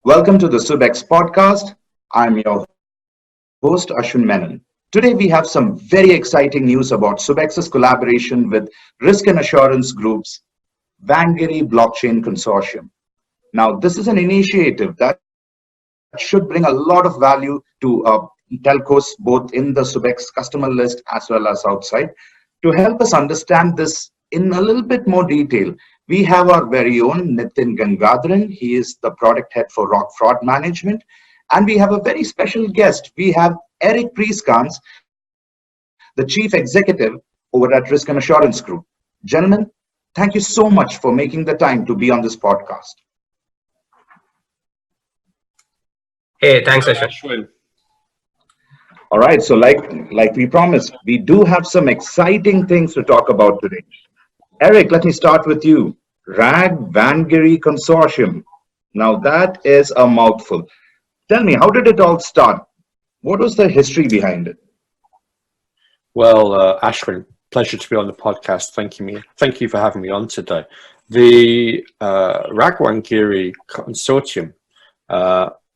Welcome to the Subex podcast. I'm your host, Ashwin Menon. Today, we have some very exciting news about Subex's collaboration with Risk and Assurance Group's Wangiri Blockchain Consortium. Now, this is an initiative that should bring a lot of value to telcos, both in the Subex customer list as well as outside. To help us understand this in a little bit more detail, we have our very own Nithin Gangadharan. He is the product head for RAG Fraud Management. And we have a very special guest. We have Eric Priezkalns, the Chief Executive over at Risk and Assurance Group. Gentlemen, thank you so much for making the time to be on this podcast. Hey, thanks, Ashwin. All right, so like we promised, we do have some exciting things to talk about today. Eric, let me start with you. RAG Wangiri Consortium. Now that is a mouthful. Tell me, how did it all start? What was the history behind it? Well, Ashwin, pleasure to be on the podcast. Thank you for having me on today. The RAG Wangiri Consortium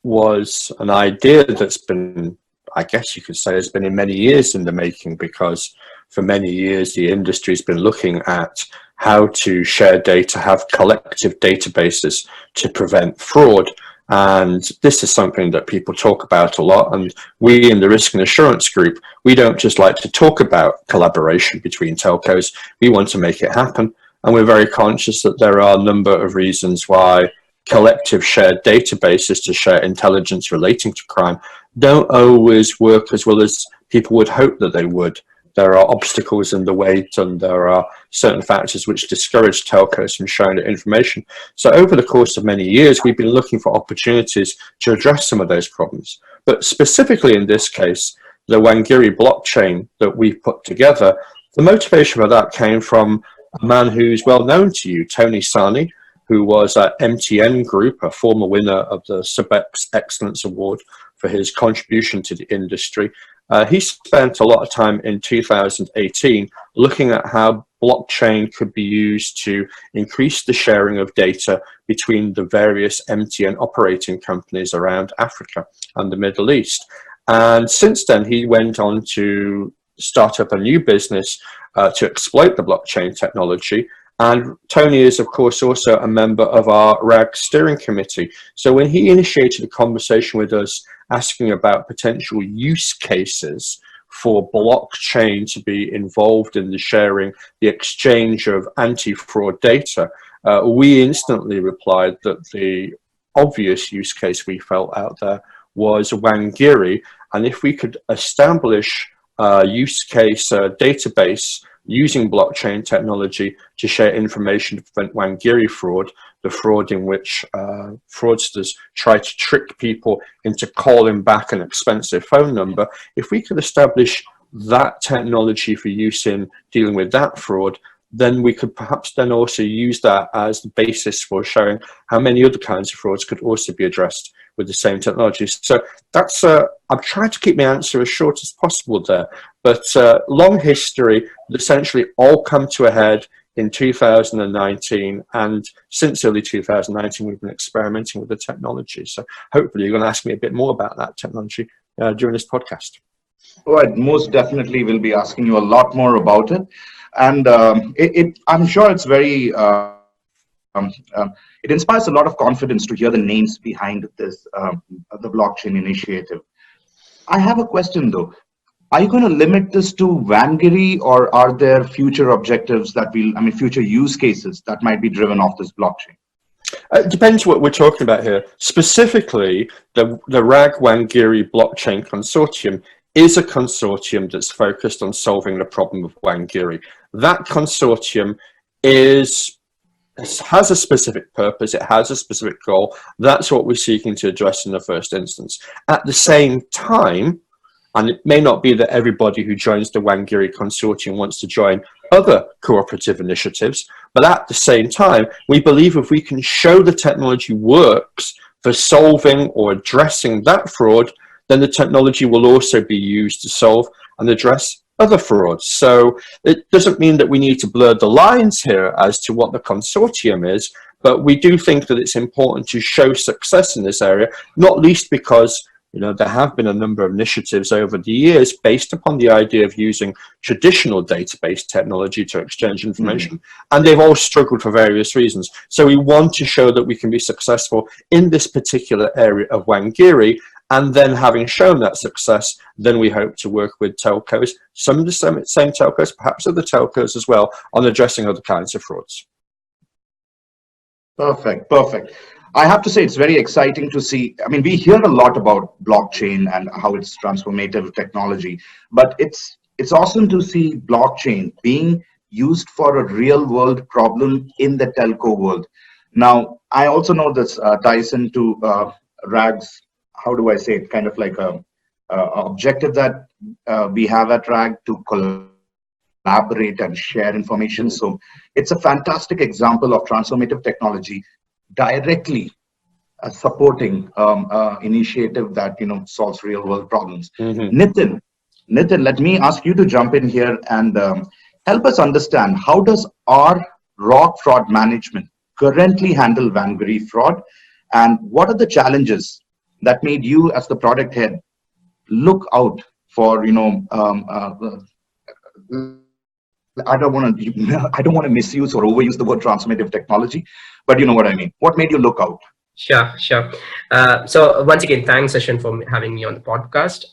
was an idea that's been, I guess you could say, has been in many years in the making, because for many years the industry's been looking at how to share data, have collective databases to prevent fraud. And this is something that people talk about a lot. And we in the Risk and Assurance Group, we don't just like to talk about collaboration between telcos. We want to make it happen. And we're very conscious that there are a number of reasons why collective shared databases to share intelligence relating to crime don't always work as well as people would hope that they would. There are obstacles in the way, and there are certain factors which discourage telcos from sharing the information. So over the course of many years, we've been looking for opportunities to address some of those problems. But specifically in this case, the Wangiri blockchain that we put together, the motivation for that came from a man who's well known to you, Tony Sani, who was at MTN Group, a former winner of the Subex Excellence Award for his contribution to the industry. He spent a lot of time in 2018 looking at how blockchain could be used to increase the sharing of data between the various MTN operating companies around Africa and the Middle East. And since then, he went on to start up a new business to exploit the blockchain technology. And Tony is, of course, also a member of our RAG steering committee. So when he initiated a conversation with us asking about potential use cases for blockchain to be involved in the sharing, the exchange of anti-fraud data, we instantly replied that the obvious use case we felt out there was Wangiri. And if we could establish a use case database using blockchain technology to share information to prevent Wangiri fraud, the fraud in which fraudsters try to trick people into calling back an expensive phone number. If we could establish that technology for use in dealing with that fraud, then we could perhaps then also use that as the basis for showing how many other kinds of frauds could also be addressed with the same technology. So that's, I'm trying to keep my answer as short as possible there, but long history, essentially all come to a head in 2019, and since early 2019 we've been experimenting with the technology. So hopefully you're going to ask me a bit more about that technology during this podcast. All right, most definitely we'll be asking you a lot more about it. And I'm sure it's very, it inspires a lot of confidence to hear the names behind this, the blockchain initiative. I have a question though. Are you going to limit this to Wangiri, or are there future objectives that future use cases that might be driven off this blockchain? It depends what we're talking about here. Specifically, the RAG Wangiri Blockchain Consortium is a consortium that's focused on solving the problem of Wangiri. That consortium has a specific purpose, it has a specific goal. That's what we're seeking to address in the first instance. At the same time, and it may not be that everybody who joins the Wangiri Consortium wants to join other cooperative initiatives, but at the same time, we believe if we can show the technology works for solving or addressing that fraud, then the technology will also be used to solve and address other frauds. So it doesn't mean that we need to blur the lines here as to what the consortium is, But we do think that it's important to show success in this area, not least because there have been a number of initiatives over the years based upon the idea of using traditional database technology to exchange information, and they've all struggled for various reasons. So we want to show that we can be successful in this particular area of Wangiri, and then having shown that success, then we hope to work with telcos, some of the same telcos, perhaps other telcos as well, on addressing other kinds of frauds. Perfect, perfect. I have to say it's very exciting to see. I mean, we hear a lot about blockchain and how it's transformative technology, but it's awesome to see blockchain being used for a real world problem in the telco world. Now, I also know this ties into RAG's, how do I say it, kind of like a objective that we have at RAG to collaborate and share information. So it's a fantastic example of transformative technology directly supporting initiative that solves real world problems. Nithin, let me ask you to jump in here and help us understand, how does our RAG fraud management currently handle Wangiri fraud, and what are the challenges that made you as the product head look out for I don't want to misuse or overuse the word transformative technology, but you know what I mean. What made you look out? Sure. So once again, thanks, Ashwin, for having me on the podcast.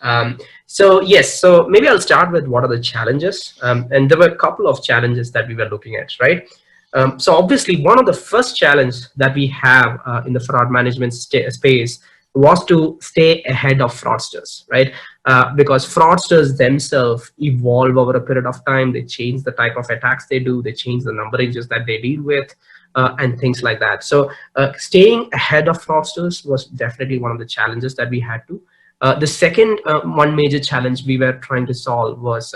So maybe I'll start with what are the challenges. And there were a couple of challenges that we were looking at, right? So obviously, one of the first challenges that we have in the fraud management space was to stay ahead of fraudsters, right? Because fraudsters themselves evolve over a period of time. They change the type of attacks they do. They change the numberages that they deal with, and things like that. So staying ahead of fraudsters was definitely one of the challenges that we had to. The second one major challenge we were trying to solve was,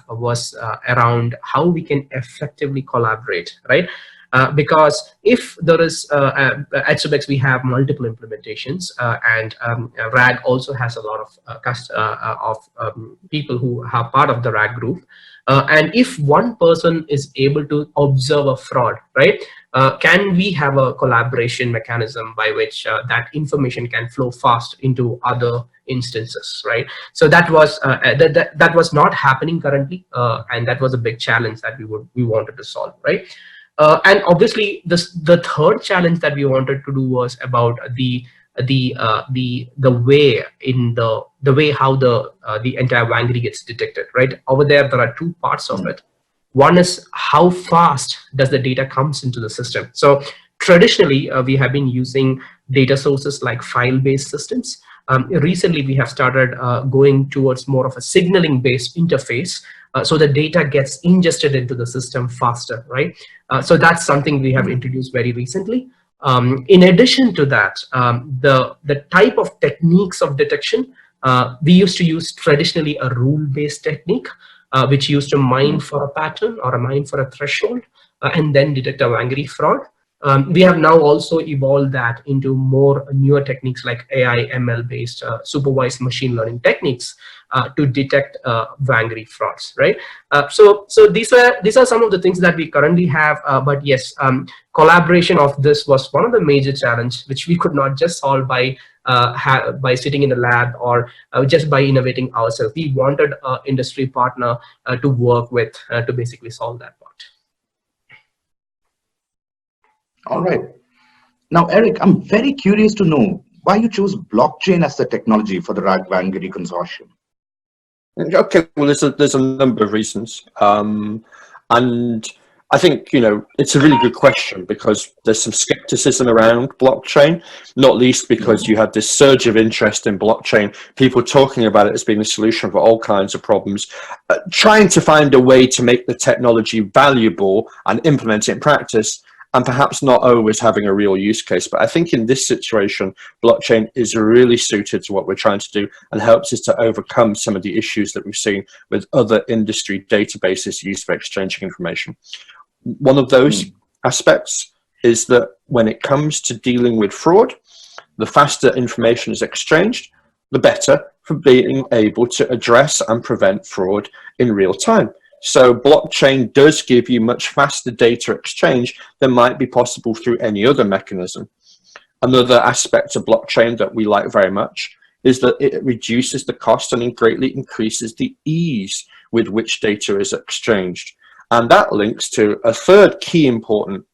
was around how we can effectively collaborate, right? Because if there is, at Subex, we have multiple implementations, and RAG also has a lot of people who are part of the RAG group. And if one person is able to observe a fraud, right, can we have a collaboration mechanism by which that information can flow fast into other instances, right? So that was that was not happening currently, and that was a big challenge that we wanted to solve, right? And obviously, the third challenge that we wanted to do was about the way how the entire Wangiri gets detected, right? Over there are two parts of it. One is how fast does the data comes into the system. So traditionally, we have been using data sources like file-based systems. Recently, we have started going towards more of a signaling-based interface, so the data gets ingested into the system faster, right? So that's something we have introduced very recently. In addition to that, the type of techniques of detection, we used to use traditionally a rule-based technique, which used to mine for a pattern or a mine for a threshold, and then detect a Wangiri fraud. We have now also evolved that into more newer techniques like AI, ML based supervised machine learning techniques to detect Wangiri frauds, right? So these are some of the things that we currently have. But yes, collaboration of this was one of the major challenges, which we could not just solve by sitting in the lab or just by innovating ourselves. We wanted an industry partner to work with to basically solve that part. All right. Now, Eric, I'm very curious to know why you chose blockchain as the technology for the RAG Wangiri consortium. Okay, well, there's a number of reasons, and I think it's a really good question because there's some skepticism around blockchain, not least because you had this surge of interest in blockchain, people talking about it as being the solution for all kinds of problems, trying to find a way to make the technology valuable and implement it in practice, and perhaps not always having a real use case. But I think in this situation, blockchain is really suited to what we're trying to do and helps us to overcome some of the issues that we've seen with other industry databases used for exchanging information. One of those aspects is that when it comes to dealing with fraud, the faster information is exchanged, the better for being able to address and prevent fraud in real time. So blockchain does give you much faster data exchange than might be possible through any other mechanism. Another aspect of blockchain that we like very much is that it reduces the cost and it greatly increases the ease with which data is exchanged. And that links to a third key important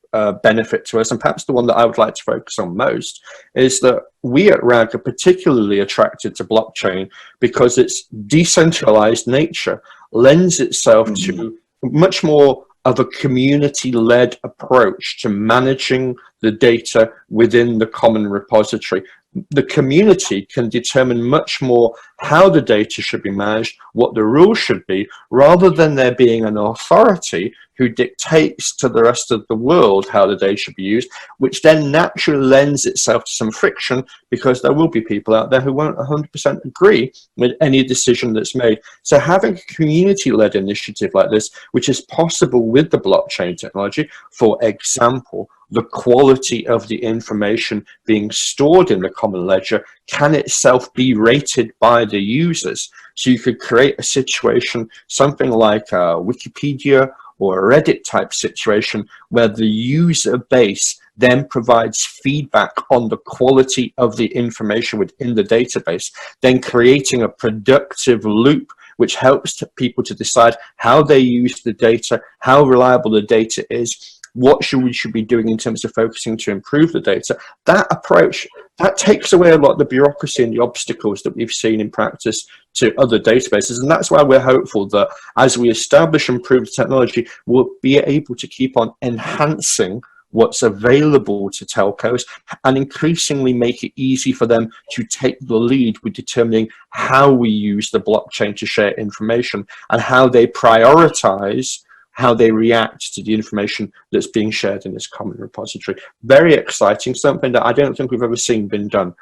benefit to us, and perhaps the one that I would like to focus on most, is that we at RAG are particularly attracted to blockchain because its decentralized nature lends itself to much more of a community-led approach to managing the data within the common repository. The community can determine much more how the data should be managed, what the rules should be, rather than there being an authority who dictates to the rest of the world how the data should be used, which then naturally lends itself to some friction because there will be people out there who won't 100% agree with any decision that's made. So having a community-led initiative like this, which is possible with the blockchain technology, for example, the quality of the information being stored in the common ledger can itself be rated by the users. So you could create a situation, something like Wikipedia or a Reddit type situation, where the user base then provides feedback on the quality of the information within the database, then creating a productive loop which helps people to decide how they use the data, how reliable the data is, what we should be doing in terms of focusing to improve the data. That approach, that takes away a lot of the bureaucracy and the obstacles that we've seen in practice to other databases. And that's why we're hopeful that as we establish and improve the technology, we'll be able to keep on enhancing what's available to telcos and increasingly make it easy for them to take the lead with determining how we use the blockchain to share information and how they prioritize how they react to the information that's being shared in this common repository. Very exciting, something that I don't think we've ever seen been done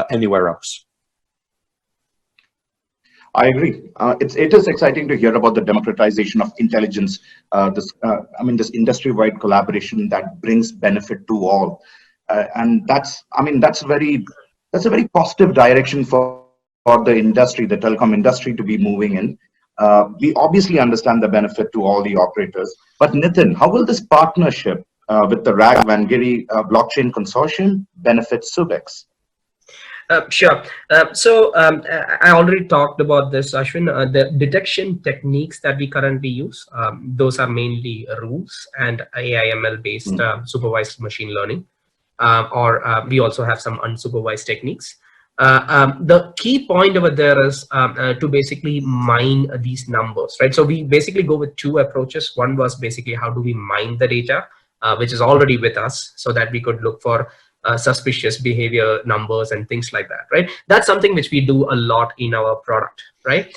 anywhere else. I agree. It is exciting to hear about the democratization of intelligence, this industry-wide collaboration that brings benefit to all. And that's a very positive direction for the industry, the telecom industry, to be moving in. We obviously understand the benefit to all the operators, but Nithin, how will this partnership with the RAG Wangiri Blockchain Consortium benefit Subex? Sure. I already talked about this, Ashwin. The detection techniques that we currently use, those are mainly rules and AI/ML based supervised machine learning, or we also have some unsupervised techniques. The key point over there is to basically mine these numbers, right? So we basically go with two approaches. One was basically how do we mine the data, which is already with us, so that we could look for suspicious behavior numbers and things like that, right? That's something which we do a lot in our product, right?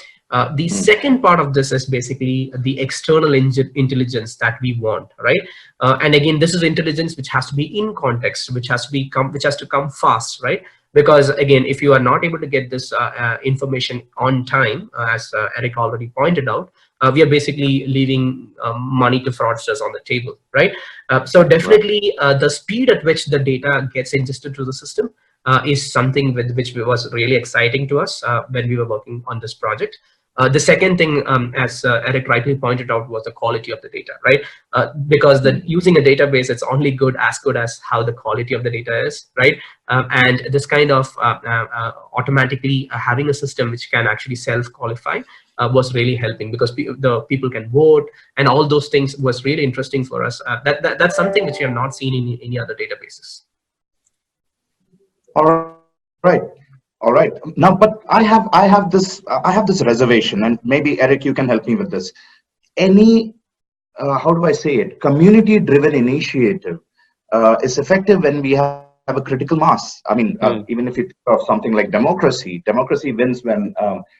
The second part of this is basically the external intelligence that we want, right? And again, this is intelligence which has to be in context, which has to come fast, right? Because again, if you are not able to get this information on time, as Eric already pointed out, we are basically leaving money to fraudsters on the table, right? So definitely the speed at which the data gets ingested to the system is something which was really exciting to us when we were working on this project. The second thing, as Eric rightly pointed out, was the quality of the data, right? Because using a database, it's only good as how the quality of the data is, right? And this kind of automatically having a system which can actually self-qualify was really helping, because the people can vote and all those things was really interesting for us. That's something which we have not seen in any other databases. All right. Now, but I have this reservation, and maybe Eric, you can help me with this. Any, how do I say it? Community-driven initiative is effective when we have a critical mass. I mean, even if it's something like democracy wins when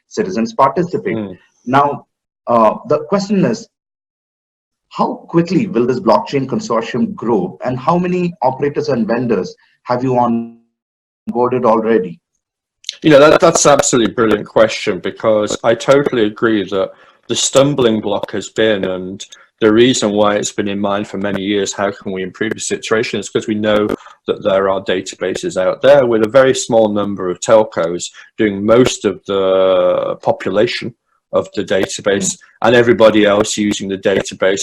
citizens participate. Now, the question is, how quickly will this blockchain consortium grow, and how many operators and vendors have you onboarded already? You know, that's absolutely brilliant question, because I totally agree that the stumbling block has been, and the reason why it's been in mind for many years, how can we improve the situation, is because we know that there are databases out there with a very small number of telcos doing most of the population of the database and everybody else using the database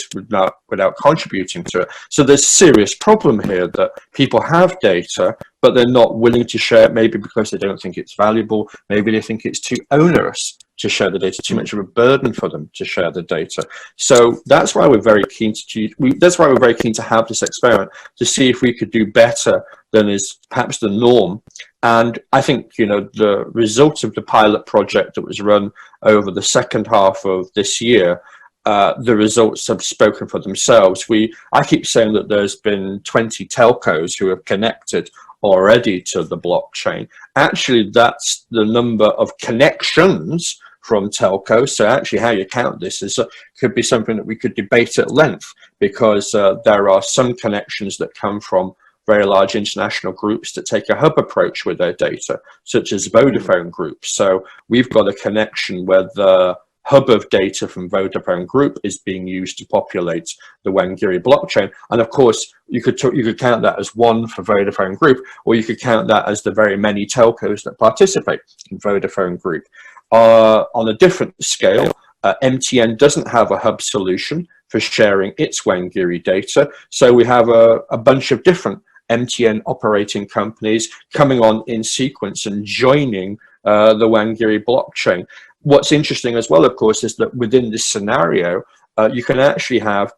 without contributing to it. So there's a serious problem here that people have data, but they're not willing to share it, maybe because they don't think it's valuable, maybe they think it's too onerous to share the data, too much of a burden for them to share the data. So that's why we're very keen to have this experiment, to see if we could do better than is perhaps the norm. And I think, you know, the result of the pilot project that was run over the second half of this year, the results have spoken for themselves. I keep saying that there's been 20 telcos who have connected already to the blockchain. Actually, that's the number of connections from telcos. So actually how you count this could be something that we could debate at length, because there are some connections that come from very large international groups that take a hub approach with their data, such as Vodafone Group. So we've got a connection where the hub of data from Vodafone Group is being used to populate the Wangiri blockchain. And of course, you could count that as one for Vodafone Group, or you could count that as the very many telcos that participate in Vodafone Group. On a different scale, MTN doesn't have a hub solution for sharing its Wangiri data. So we have a bunch of different MTN operating companies coming on in sequence and joining the Wangiri blockchain. What's interesting as well, of course, is that within this scenario, you can actually have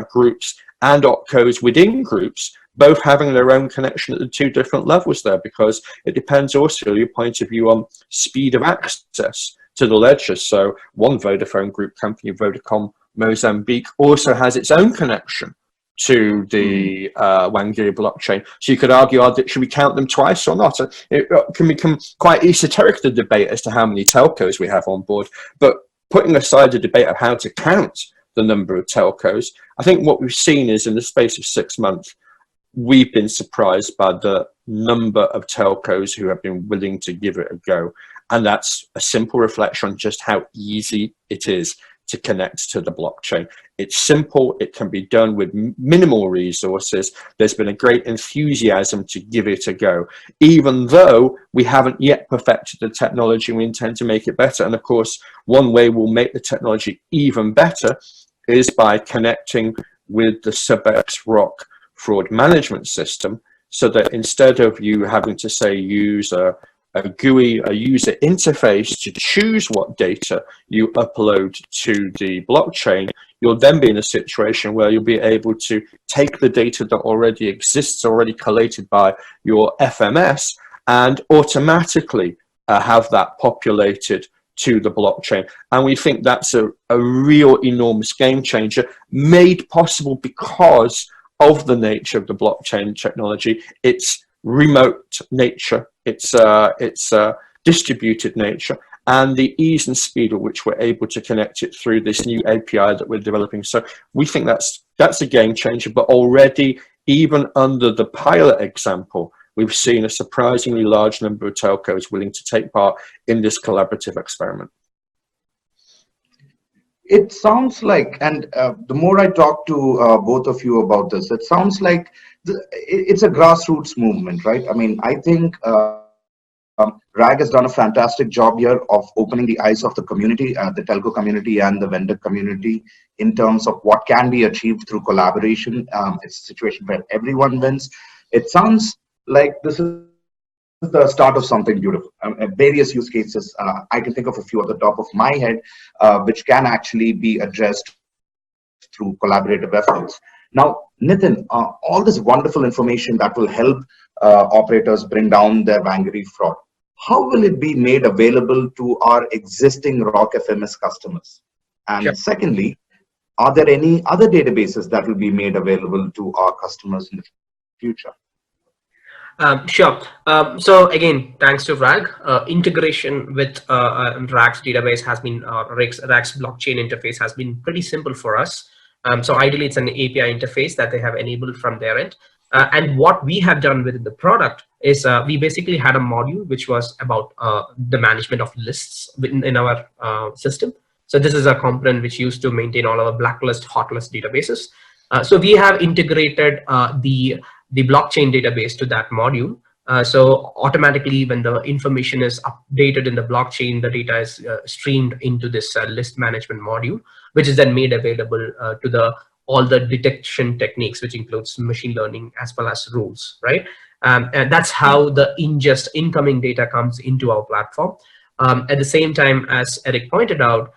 groups and opcos within groups, both having their own connection at the two different levels there, because it depends also your point of view on speed of access to the ledger. So one Vodafone Group company, Vodacom Mozambique, also has its own connection to the Wangiri blockchain. So you could argue, should we count them twice or not? It can become quite esoteric, the debate as to how many telcos we have on board. But putting aside the debate of how to count the number of telcos, I think what we've seen is in the space of 6 months, we've been surprised by the number of telcos who have been willing to give it a go. And that's a simple reflection on just how easy it is to connect to the blockchain. It's simple, it can be done with minimal resources. There's been a great enthusiasm to give it a go, even though we haven't yet perfected the technology. We intend to make it better. And of course, one way we'll make the technology even better is by connecting with the Subex RAG fraud management system, so that instead of you having to say use a GUI, a user interface to choose what data you upload to the blockchain, you'll then be in a situation where you'll be able to take the data that already exists, already collated by your FMS, and automatically have that populated to the blockchain. And we think that's a real enormous game changer, made possible because of the nature of the blockchain technology, its remote nature, its distributed nature, and the ease and speed at which we're able to connect it through this new API that we're developing. So we think that's a game changer. But already, even under the pilot example, we've seen a surprisingly large number of telcos willing to take part in this collaborative experiment. It sounds like, and the more I talk to both of you about this, it sounds like it's a grassroots movement, right? I mean, I think RAG has done a fantastic job here of opening the eyes of the community, the telco community and the vendor community, in terms of what can be achieved through collaboration. It's a situation where everyone wins. It sounds like this is the start of something beautiful. Various use cases, I can think of a few at the top of my head, which can actually be addressed through collaborative efforts. Now, Nithin, all this wonderful information that will help operators bring down their Wangiri fraud, how will it be made available to our existing RAG FMS customers? And Sure. Secondly, are there any other databases that will be made available to our customers in the future? Sure. So again, thanks to RAG, integration with RAG's database has been, RAG's blockchain interface has been pretty simple for us. So ideally, it's an API interface that they have enabled from their end. And what we have done within the product is we basically had a module which was about the management of lists in our system. So this is a component which used to maintain all our blacklist, hotlist databases. So we have integrated the blockchain database to that module. So automatically, when the information is updated in the blockchain, the data is streamed into this list management module, which is then made available to all the detection techniques, which includes machine learning as well as rules, right? And that's how the incoming data comes into our platform. At the same time, as Eric pointed out,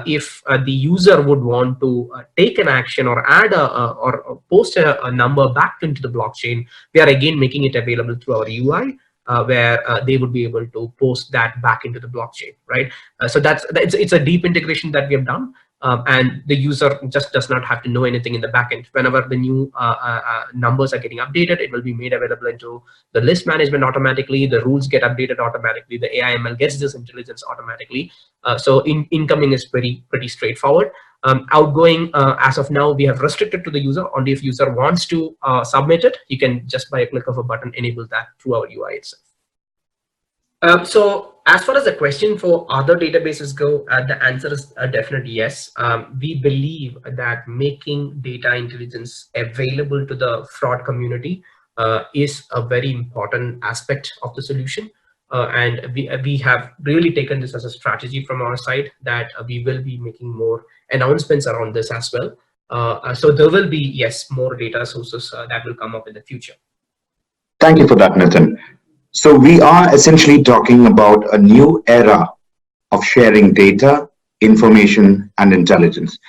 if the user would want to take an action or add or post a number back into the blockchain, we are again making it available through our UI, where they would be able to post that back into the blockchain, right? So it's a deep integration that we have done. And the user just does not have to know anything in the backend. Whenever the new numbers are getting updated, it will be made available into the list management automatically. The rules get updated automatically. The AI/ML gets this intelligence automatically. So incoming is pretty straightforward. Outgoing, as of now, we have restricted to the user. Only if user wants to submit it, you can just by a click of a button enable that through our UI itself. So as far as the question for other databases go, the answer is definitely yes. We believe that making data intelligence available to the fraud community is a very important aspect of the solution. And we have really taken this as a strategy from our side that we will be making more announcements around this as well. So there will be, yes, more data sources that will come up in the future. Thank you for that, Nithin. So we are essentially talking about a new era of sharing data, information, and intelligence.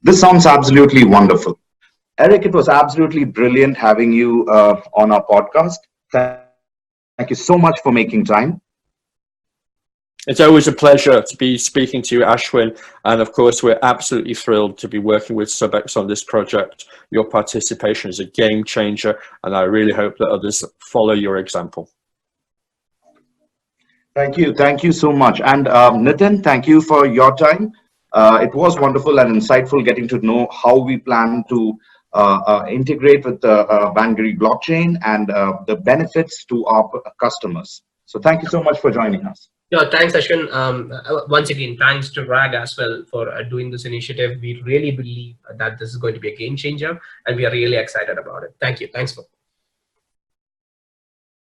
This sounds absolutely wonderful. Eric, it was absolutely brilliant having you on our podcast. Thank you so much for making time. It's always a pleasure to be speaking to you, Ashwin. And of course, we're absolutely thrilled to be working with Subex on this project. Your participation is a game changer, and I really hope that others follow your example. Thank you so much. And Nithin, thank you for your time. It was wonderful and insightful getting to know how we plan to integrate with the Wangiri blockchain and the benefits to our customers. So thank you so much for joining us. Yeah, thanks, Ashwin. Once again, thanks to RAG as well for doing this initiative. We really believe that this is going to be a game changer, and we are really excited about it. Thank you. Thanks for